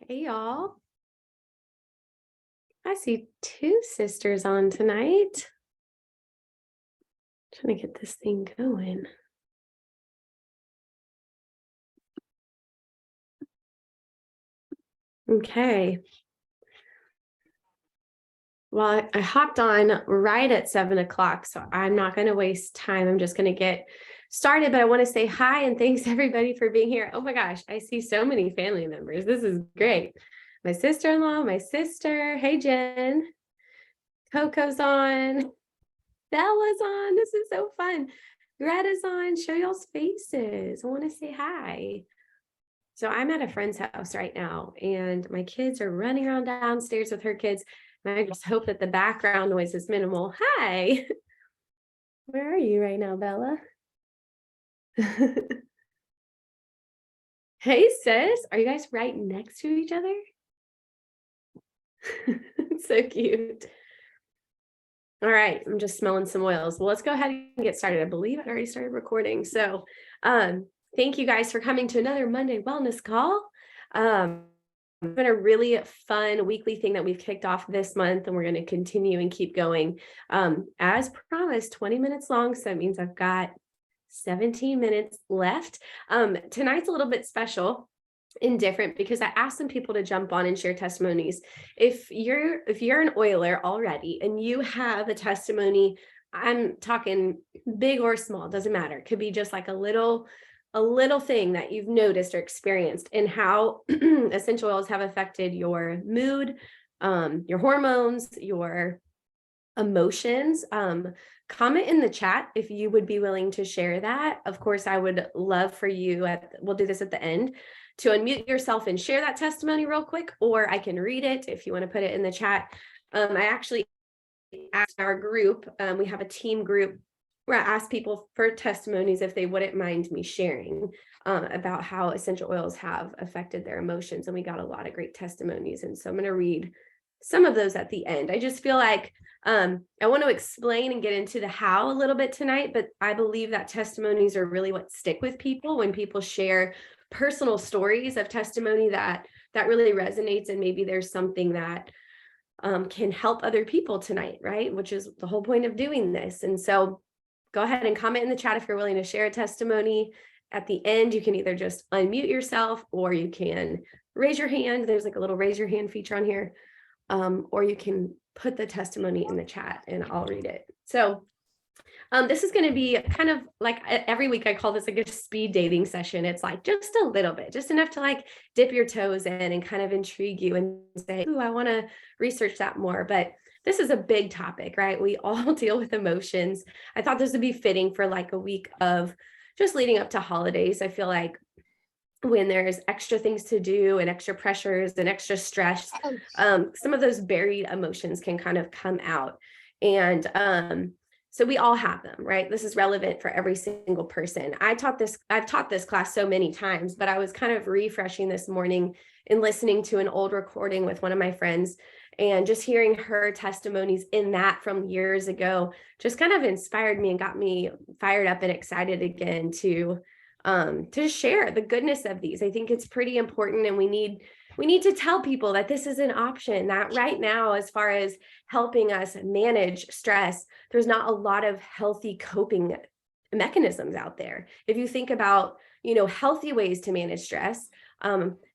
Hey y'all. I see two sisters on tonight. Trying to get this thing going. Okay. Well, I hopped on right at 7 o'clock, so I'm not going to waste time. I'm just going to get started, but I want to say hi and thanks everybody for being here. Oh my gosh, I see so many family members. This is great. My sister-in-law, my sister. Hey, Jen. Coco's on. Bella's on. This is so fun. Greta's on. Show y'all's faces. I want to say hi. So I'm at a friend's house right now, and my kids are running around downstairs with her kids. And I just hope that the background noise is minimal. Hi. Where are you right now, Bella? Hey, sis. Are you guys right next to each other? So cute. All right, I'm just smelling some oils. Well, let's go ahead and get started. I believe I already started recording. So thank you guys for coming to another Monday Wellness Call. It's been a really fun weekly thing that we've kicked off this month, and we're going to continue and keep going. As promised, 20 minutes long. So that means I've got 17 minutes left. Tonight's a little bit special and different because I asked some people to jump on and share testimonies. If you're an oiler already and you have a testimony, I'm talking big or small, doesn't matter. It could be just like a little thing that you've noticed or experienced and how essential oils have affected your mood, your hormones, your emotions. Comment in the chat if you would be willing to share that. Of course, I would love for you we'll do this at the end, to unmute yourself and share that testimony real quick, or I can read it if you want to put it in the chat. I actually asked our group, we have a team group where I asked people for testimonies if they wouldn't mind me sharing about how essential oils have affected their emotions. And we got a lot of great testimonies. And so I'm going to read some of those at the end. I just feel like I want to explain and get into the how a little bit tonight, but I believe that testimonies are really what stick with people when people share personal stories of testimony that really resonates, and maybe there's something that can help other people tonight, right? Which is the whole point of doing this. And so go ahead and comment in the chat if you're willing to share a testimony. At the end, you can either just unmute yourself or you can raise your hand. There's like a little raise your hand feature on here. Or you can put the testimony in the chat and I'll read it. So this is going to be kind of like every week I call this like a speed dating session. It's like just a little bit, just enough to like dip your toes in and kind of intrigue you and say, ooh, I want to research that more. But this is a big topic, right? We all deal with emotions. I thought this would be fitting for like a week of just leading up to holidays. I feel like when there's extra things to do and extra pressures and extra stress, some of those buried emotions can kind of come out. And so we all have them, right? This is relevant for every single person. I've taught this class so many times, but I was kind of refreshing this morning and listening to an old recording with one of my friends, and just hearing her testimonies in that from years ago just kind of inspired me and got me fired up and excited again to share the goodness of these. I think it's pretty important, and we need to tell people that this is an option, that right now, as far as helping us manage stress, there's not a lot of healthy coping mechanisms out there. If you think about, healthy ways to manage stress,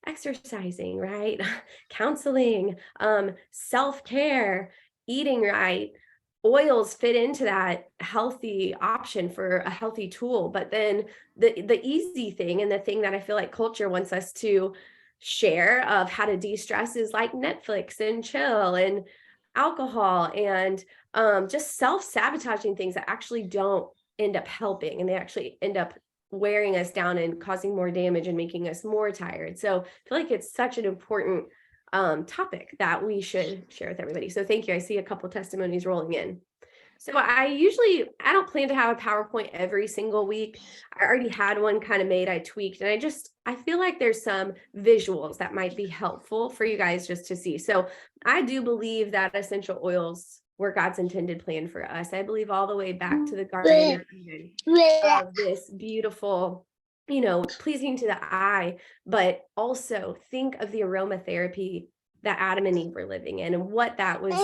exercising, right? Counseling, self-care, eating right, oils fit into that healthy option for a healthy tool. But then the easy thing, and the thing that I feel like culture wants us to share of how to de-stress, is like Netflix and chill and alcohol and just self-sabotaging things that actually don't end up helping, and they actually end up wearing us down and causing more damage and making us more tired. So I feel like it's such an important topic that we should share with everybody. So thank you. I see a couple testimonies rolling in. So I don't plan to have a PowerPoint every single week. I already had one kind of made, I tweaked, and I feel like there's some visuals that might be helpful for you guys just to see. So I do believe that essential oils were God's intended plan for us. I believe all the way back to the Garden of Eden, of this beautiful pleasing to the eye, but also think of the aromatherapy that Adam and Eve were living in and what that was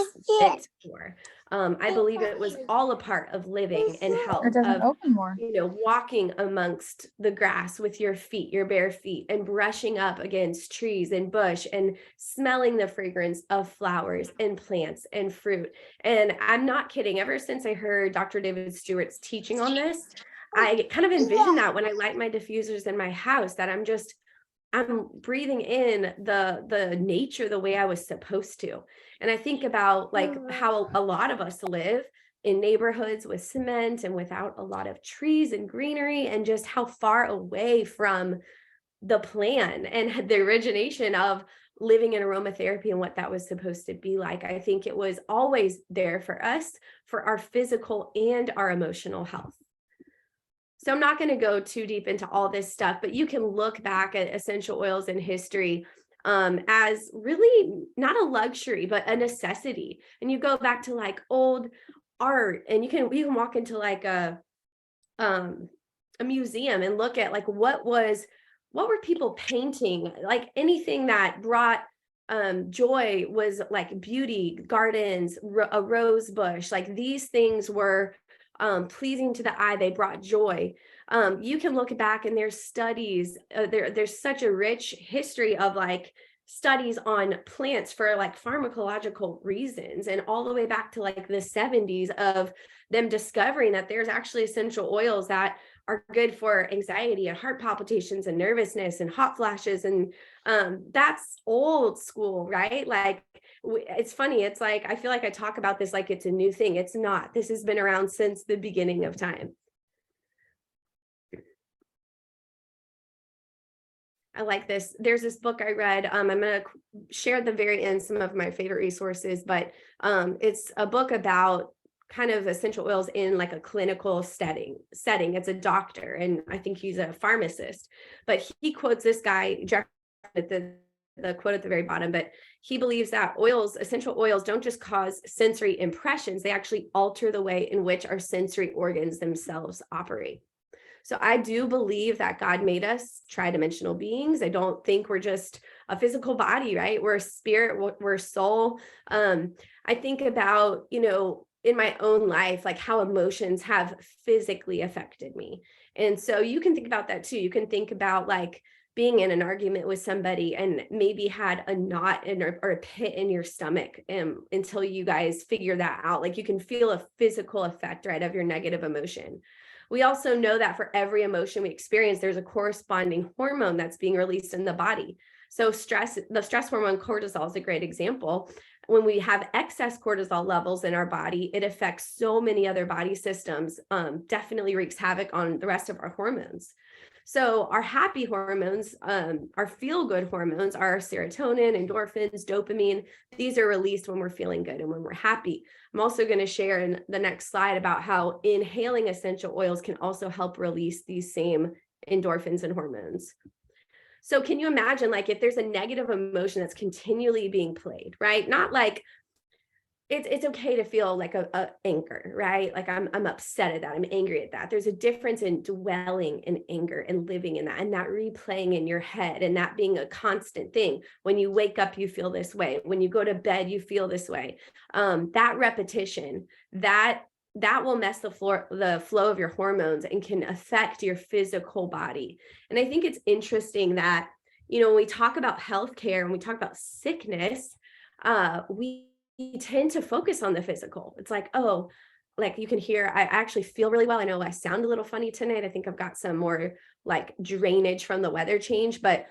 meant for. I believe it was all a part of living in health, It doesn't of open more. walking amongst the grass with your feet, your bare feet, and brushing up against trees and bush and smelling the fragrance of flowers and plants and fruit. And I'm not kidding. Ever since I heard Dr. David Stewart's teaching on this, I kind of envision that when I light my diffusers in my house, that I'm breathing in the nature the way I was supposed to. And I think about like how a lot of us live in neighborhoods with cement and without a lot of trees and greenery, and just how far away from the plan and the origination of living in aromatherapy and what that was supposed to be like. I think it was always there for us, for our physical and our emotional health. So I'm not going to go too deep into all this stuff, but you can look back at essential oils in history as really not a luxury, but a necessity. And you go back to like old art, and you can walk into like a museum and look at like what were people painting, like anything that brought joy was like beauty, gardens, a rose bush, like these things were pleasing to the eye. They brought joy. You can look back and there's studies, there's such a rich history of like studies on plants for like pharmacological reasons, and all the way back to like the 70s of them discovering that there's actually essential oils that are good for anxiety and heart palpitations and nervousness and hot flashes. And that's old school, right? Like it's funny. It's like, I feel like I talk about this like it's a new thing. It's not. This has been around since the beginning of time. I like this. There's this book I read. I'm going to share at the very end some of my favorite resources, but it's a book about kind of essential oils in like a clinical setting. It's a doctor, and I think he's a pharmacist, but he quotes this guy, Jeff, at the quote at the very bottom, but he believes that essential oils don't just cause sensory impressions, they actually alter the way in which our sensory organs themselves operate. So I do believe that God made us tri-dimensional beings. I don't think we're just a physical body, right? We're a spirit, we're a soul. I think about, in my own life, like how emotions have physically affected me. And so you can think about that too. You can think about like being in an argument with somebody and maybe had a knot or a pit in your stomach until you guys figure that out. Like you can feel a physical effect, right, of your negative emotion. We also know that for every emotion we experience, there's a corresponding hormone that's being released in the body. So the stress hormone cortisol is a great example. When we have excess cortisol levels in our body, it affects so many other body systems, definitely wreaks havoc on the rest of our hormones. So our happy hormones, our feel-good hormones are serotonin, endorphins, dopamine. These are released when we're feeling good and when we're happy. I'm also going to share in the next slide about how inhaling essential oils can also help release these same endorphins and hormones. So can you imagine, like, if there's a negative emotion that's continually being played, right? Not like it's okay to feel like a anger, right? Like I'm upset at that. I'm angry at that. There's a difference in dwelling in anger and living in that, and that replaying in your head, and that being a constant thing. When you wake up, you feel this way. When you go to bed, you feel this way. That repetition, that will mess the flow of your hormones and can affect your physical body. And I think it's interesting that, when we talk about healthcare and we talk about sickness, we tend to focus on the physical. It's like, oh, like you can hear, I actually feel really well. I know I sound a little funny tonight. I think I've got some more like drainage from the weather change, but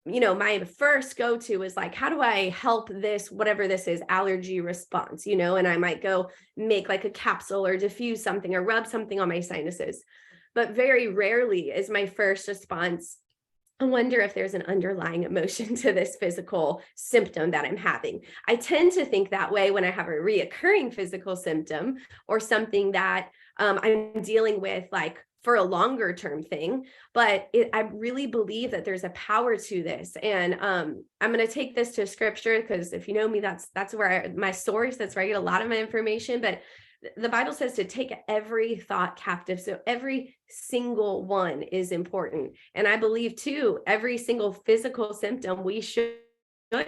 my first go-to is like, how do I help this, whatever this is, allergy response, and I might go make like a capsule or diffuse something or rub something on my sinuses. But very rarely is my first response, I wonder if there's an underlying emotion to this physical symptom that I'm having. I tend to think that way when I have a reoccurring physical symptom or something that I'm dealing with like for a longer term thing. But I really believe that there's a power to this. And I'm going to take this to scripture, because if you know me, that's where my source, that's where I get a lot of my information. But the Bible says to take every thought captive. So every single one is important. And I believe too, every single physical symptom we should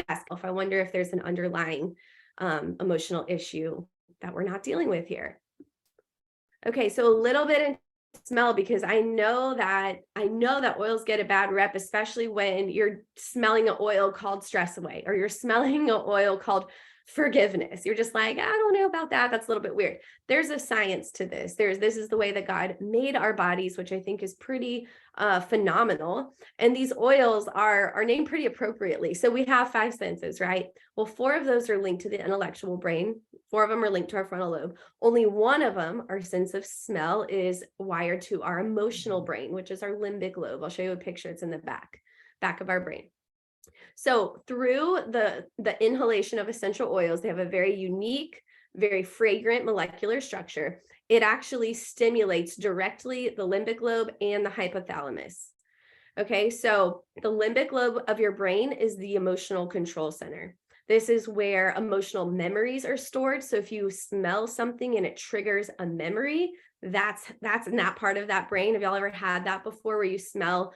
ask, if I wonder if there's an underlying emotional issue that we're not dealing with here. Okay, so a little bit in smell, because I know that oils get a bad rep, especially when you're smelling an oil called stress away, or you're smelling an oil called forgiveness. You're just like, I don't know about that. That's a little bit weird. There's a science to this. This is the way that God made our bodies, which I think is pretty phenomenal. And these oils are named pretty appropriately. So we have 5 senses, right? Well, 4 of those are linked to the intellectual brain. 4 of them are linked to our frontal lobe. Only one of them, our sense of smell, is wired to our emotional brain, which is our limbic lobe. I'll show you a picture. It's in the back of our brain. So through the inhalation of essential oils, they have a very unique, very fragrant molecular structure. It actually stimulates directly the limbic lobe and the hypothalamus. Okay, so the limbic lobe of your brain is the emotional control center. This is where emotional memories are stored. So if you smell something and it triggers a memory, that's in that part of that brain. Have y'all ever had that before, where you smell,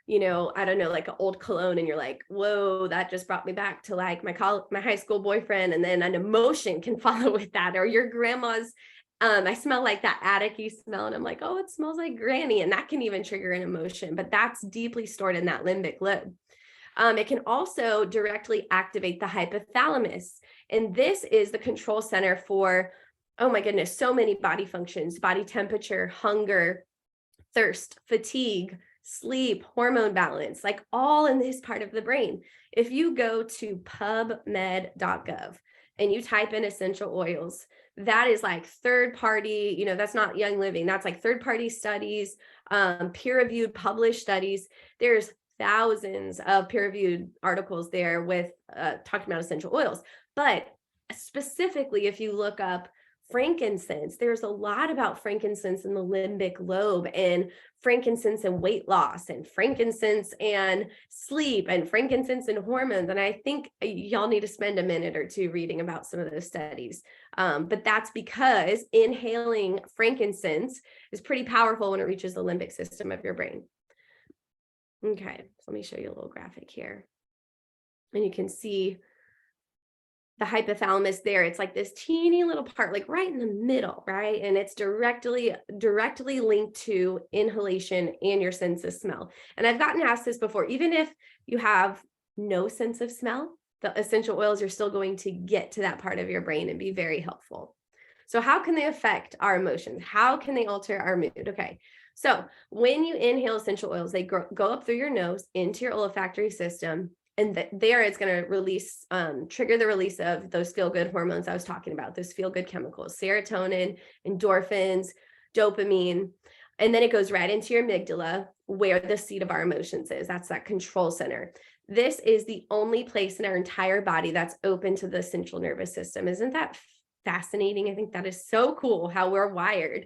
I don't know, like an old cologne, and you're like, whoa, that just brought me back to like my high school boyfriend, and then an emotion can follow with that. Or your grandma's, I smell like that attic-y smell, and I'm like, oh, it smells like granny, and that can even trigger an emotion, but that's deeply stored in that limbic lobe. It can also directly activate the hypothalamus, and this is the control center for, oh my goodness, so many body functions: body temperature, hunger, thirst, fatigue, sleep, hormone balance, like all in this part of the brain. If you go to pubmed.gov and you type in essential oils, that is like third party, that's not Young Living. That's like third party studies, peer reviewed published studies. There's thousands of peer reviewed articles there with talking about essential oils. But specifically, if you look up frankincense, there's a lot about frankincense in the limbic lobe, and frankincense and weight loss, and frankincense and sleep, and frankincense and hormones. And I think y'all need to spend a minute or two reading about some of those studies. But that's because inhaling frankincense is pretty powerful when it reaches the limbic system of your brain. Okay, so let me show you a little graphic here. And you can see the hypothalamus there. It's like this teeny little part, like right in the middle, right? And it's directly linked to inhalation and your sense of smell. And I've gotten asked this before: even if you have no sense of smell, the essential oils are still going to get to that part of your brain and be very helpful. So how can they affect our emotions? How can they alter our mood? Okay, so when you inhale essential oils, they go up through your nose into your olfactory system. And there it's going to release, trigger the release of those feel-good hormones I was talking about, those feel-good chemicals: serotonin, endorphins, dopamine. And then it goes right into your amygdala, where the seat of our emotions is. That's that control center. This is the only place in our entire body that's open to the central nervous system. Isn't that fascinating? I think that is so cool how we're wired.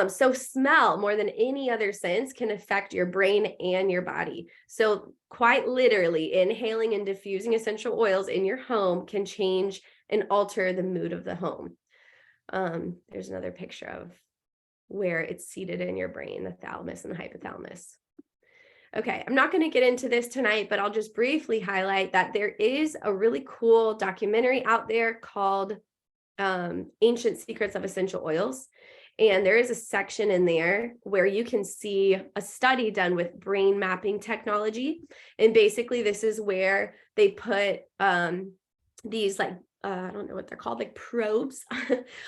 So smell, more than any other sense, can affect your brain and your body. So quite literally, inhaling and diffusing essential oils in your home can change and alter the mood of the home. There's another picture of where it's seated in your brain, the thalamus and the hypothalamus. Okay, I'm not going to get into this tonight, but I'll just briefly highlight that there is a really cool documentary out there called Ancient Secrets of Essential Oils. And there is a section in there where you can see a study done with brain mapping technology. And basically, this is where they put these I don't know what they're called, like probes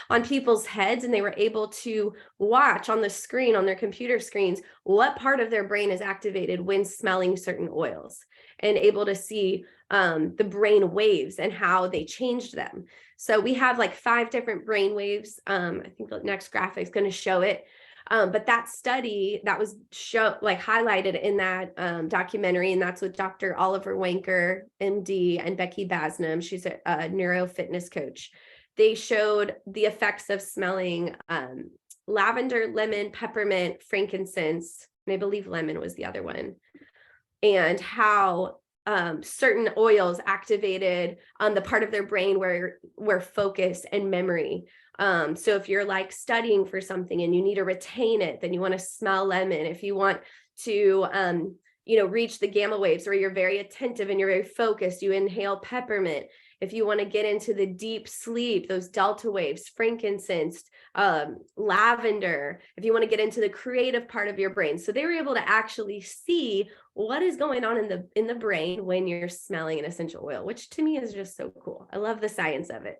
on people's heads. And they were able to watch on the screen, on their computer screens, what part of their brain is activated when smelling certain oils, and able to see the brain waves and how they changed them. So we have like 5 different brain waves. I think the next graphic is going to show it. But that study that was highlighted in that documentary, and that's with Dr. Oliver Wanker, MD, and Becky Basnam. She's a neuro fitness coach. They showed the effects of smelling lavender, lemon, peppermint, frankincense, and I believe lemon was the other one, and how certain oils activated the part of their brain where focus and memory So if you're like studying for something and you need to retain it, then you want to smell lemon. If you want to, reach the gamma waves where you're very attentive and you're very focused, you inhale peppermint. If you want to get into the deep sleep, those delta waves, frankincense, lavender, if you want to get into the creative part of your brain. So they were able to actually see what is going on in the brain when you're smelling an essential oil, which to me is just so cool. I love the science of it.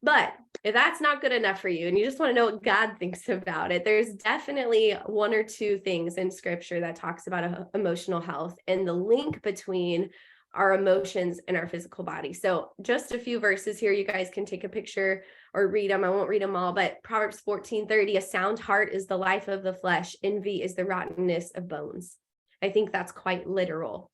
But if that's not good enough for you and you just want to know what God thinks about it, there's definitely one or two things in scripture that talks about emotional health and the link between our emotions and our physical body. So just a few verses here. You guys can take a picture or read them. I won't read them all, but Proverbs 14:30, a sound heart is the life of the flesh. Envy is the rottenness of bones. I think that's quite literal.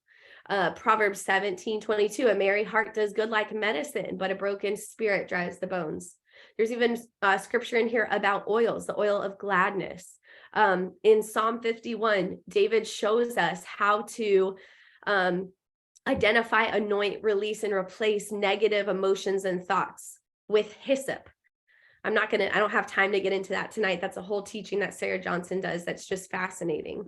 Proverbs 17:22, a merry heart does good like medicine, but a broken spirit dries the bones. There's even scripture in here about oils, the oil of gladness. In Psalm 51, David shows us how to identify, anoint, release, and replace negative emotions and thoughts with hyssop. I don't have time to get into that tonight. That's a whole teaching that Sarah Johnson does. That's just fascinating.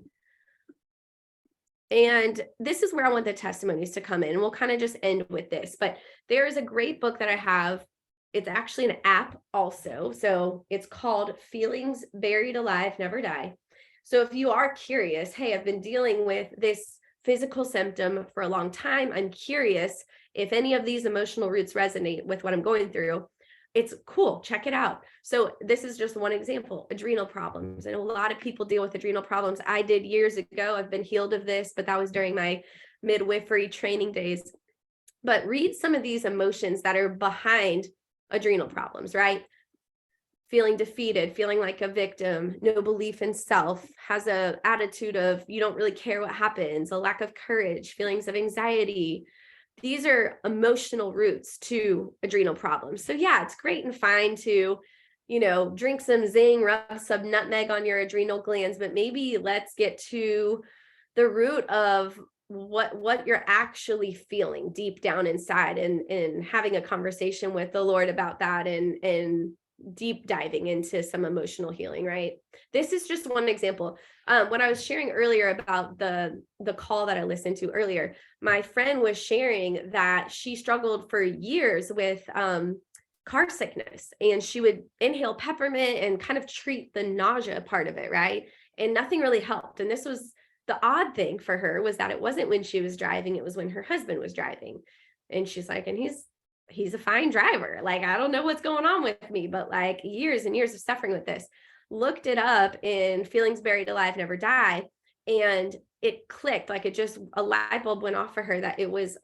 And this is where I want the testimonies to come in. And we'll kind of just end with this, but there is a great book that I have. It's actually an app also. So it's called Feelings Buried Alive, Never Die. So if you are curious, hey, I've been dealing with this physical symptom for a long time. I'm curious if any of these emotional roots resonate with what I'm going through. It's cool. Check it out. So this is just one example, adrenal problems. And a lot of people deal with adrenal problems. I did years ago. I've been healed of this, but that was during my midwifery training days. But read some of these emotions that are behind adrenal problems, right? Feeling defeated, feeling like a victim, no belief in self, has an attitude of you don't really care what happens, a lack of courage, feelings of anxiety. These are emotional roots to adrenal problems. So yeah, it's great and fine to, drink some Zing, rub some nutmeg on your adrenal glands, but maybe let's get to the root of what you're actually feeling deep down inside and having a conversation with the Lord about that and deep diving into some emotional healing, right? This is just one example. When I was sharing earlier about the call that I listened to earlier, my friend was sharing that she struggled for years with car sickness, and she would inhale peppermint and kind of treat the nausea part of it, right? And nothing really helped. And this was the odd thing for her, was that it wasn't when she was driving, it was when her husband was driving. And she's like, and he's a fine driver. Like, I don't know what's going on with me, but like years and years of suffering with this. Looked it up in Feelings Buried Alive, Never Die. And it clicked, like it just, a light bulb went off for her that it was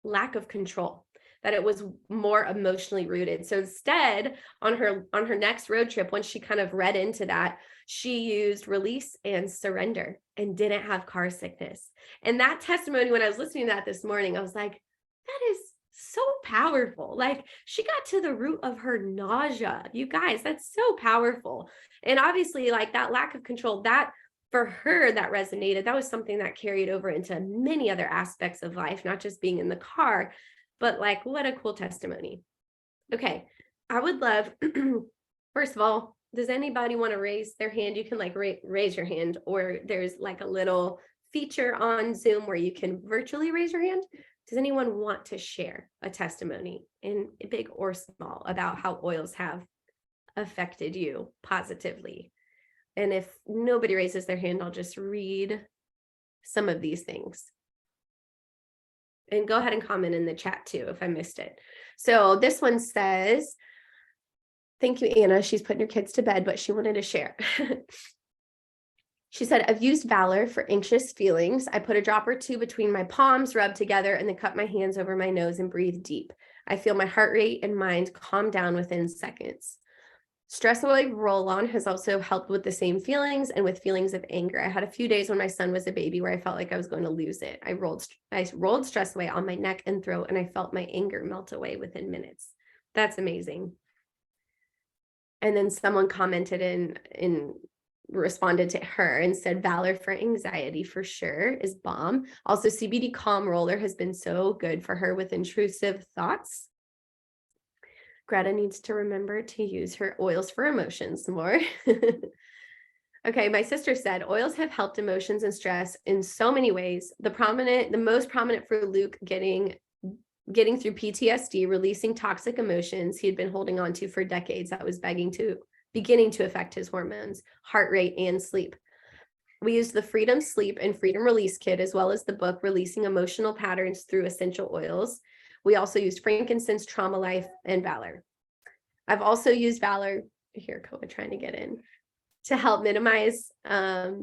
lack of control, that it was more emotionally rooted. So instead, on her next road trip, once she kind of read into that, she used release and surrender and didn't have car sickness. And that testimony, when I was listening to that this morning, I was like, that is so powerful. Like, she got to the root of her nausea. You guys, that's so powerful. And obviously, like, that lack of control, that for her, that resonated. That was something that carried over into many other aspects of life, not just being in the car, but like, what a cool testimony. Okay. I would love, first of all, does anybody want to raise their hand? You can like raise your hand, or there's like a little feature on Zoom where you can virtually raise your hand. Does anyone want to share a testimony, in big or small, about how oils have affected you positively? And if nobody raises their hand, I'll just read some of these things. And go ahead and comment in the chat too if I missed it. So this one says, thank you, Anna. She's putting her kids to bed, but she wanted to share. She said, I've used Valor for anxious feelings. I put a drop or two between my palms, rub together, and then cup my hands over my nose and breathe deep. I feel my heart rate and mind calm down within seconds. Stress away roll-on has also helped with the same feelings and with feelings of anger. I had a few days when my son was a baby where I felt like I was going to lose it. I rolled stress away on my neck and throat, and I felt my anger melt away within minutes. That's amazing. And then someone commented in responded to her and said, Valor for anxiety for sure is bomb. Also, CBD Calm Roller has been so good for her with intrusive thoughts. Greta needs to remember to use her oils for emotions more. Okay, my sister said oils have helped emotions and stress in so many ways. The most prominent for Luke getting through PTSD, releasing toxic emotions he had been holding on to for decades that was beginning to affect his hormones, heart rate, and sleep. We used the Freedom Sleep and Freedom Release Kit, as well as the book Releasing Emotional Patterns Through Essential Oils. We also used frankincense, Trauma Life, and Valor. I've also used Valor, here, Koa trying to get in, to help minimize, I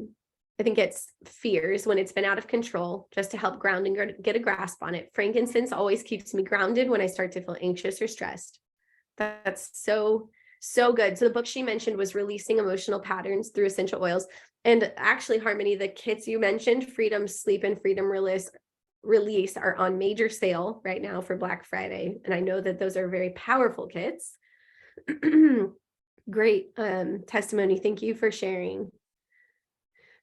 think it's fears when it's been out of control, just to help ground and get a grasp on it. Frankincense always keeps me grounded when I start to feel anxious or stressed. That's so good. So the book she mentioned was Releasing Emotional Patterns Through Essential Oils. And actually, Harmony, the kits you mentioned, Freedom Sleep and Freedom Release are on major sale right now for Black Friday. And I know that those are very powerful kits. Great testimony. Thank you for sharing.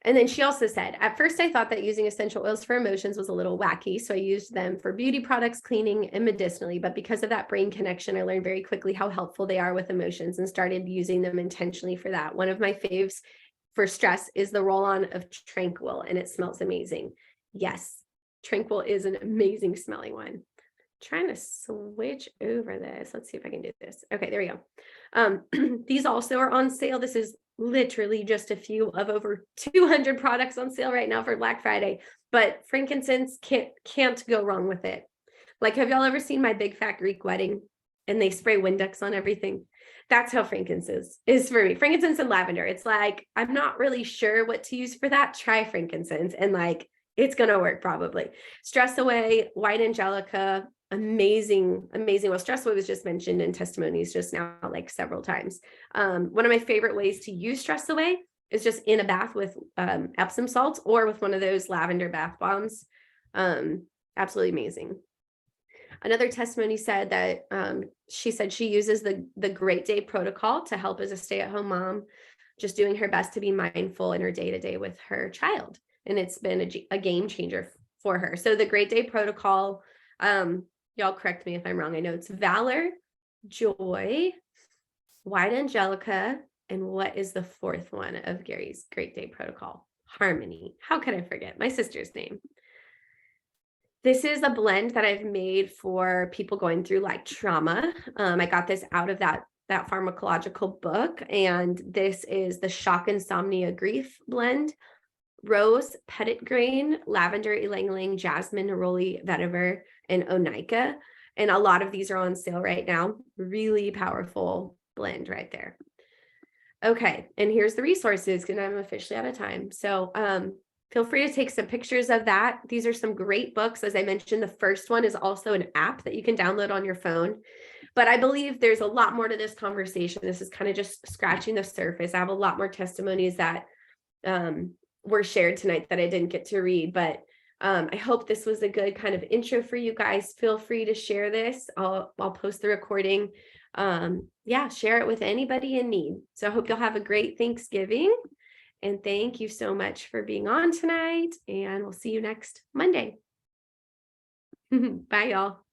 And then she also said, at first I thought that using essential oils for emotions was a little wacky, so I used them for beauty products, cleaning, and medicinally. But because of that brain connection, I learned very quickly how helpful they are with emotions and started using them intentionally for that. One of my faves for stress is the roll-on of Tranquil, and it smells amazing. Yes, Tranquil is an amazing smelling one. Trying to switch over this. Let's see if I can do this. Okay, there we go. These also are on sale. This is literally just a few of over 200 products on sale right now for Black Friday, but frankincense can't go wrong with it. Like, have y'all ever seen My Big Fat Greek Wedding and they spray Windex on everything? That's how frankincense is for me. Frankincense and lavender. It's like, I'm not really sure what to use for that. Try frankincense and like, it's going to work probably. Stress Away, White Angelica, amazing. Well, Stress Away was just mentioned in testimonies just now, like several times. One of my favorite ways to use Stress Away is just in a bath with Epsom salts or with one of those lavender bath bombs. Absolutely amazing. Another testimony said that she said she uses the Great Day protocol to help as a stay-at-home mom, just doing her best to be mindful in her day-to-day with her child. And it's been a game changer for her. So the Great Day protocol, y'all correct me if I'm wrong. I know it's Valor, Joy, White Angelica, and what is the fourth one of Gary's Great Day protocol? Harmony. How could I forget my sister's name? This is a blend that I've made for people going through like trauma. I got this out of that pharmacological book, and this is the Shock Insomnia Grief blend. Rose, Petitgrain, Lavender, Ylang Ylang, Jasmine, Neroli, Vetiver, and Onica. And a lot of these are on sale right now. Really powerful blend right there. Okay, and here's the resources because I'm officially out of time. So feel free to take some pictures of that. These are some great books. As I mentioned, the first one is also an app that you can download on your phone. But I believe there's a lot more to this conversation. This is kind of just scratching the surface. I have a lot more testimonies that were shared tonight that I didn't get to read, but I hope this was a good kind of intro for you guys. Feel free to share this. I'll post the recording. Share it with anybody in need. So I hope you'll have a great Thanksgiving, and thank you so much for being on tonight, and we'll see you next Monday. Bye, y'all.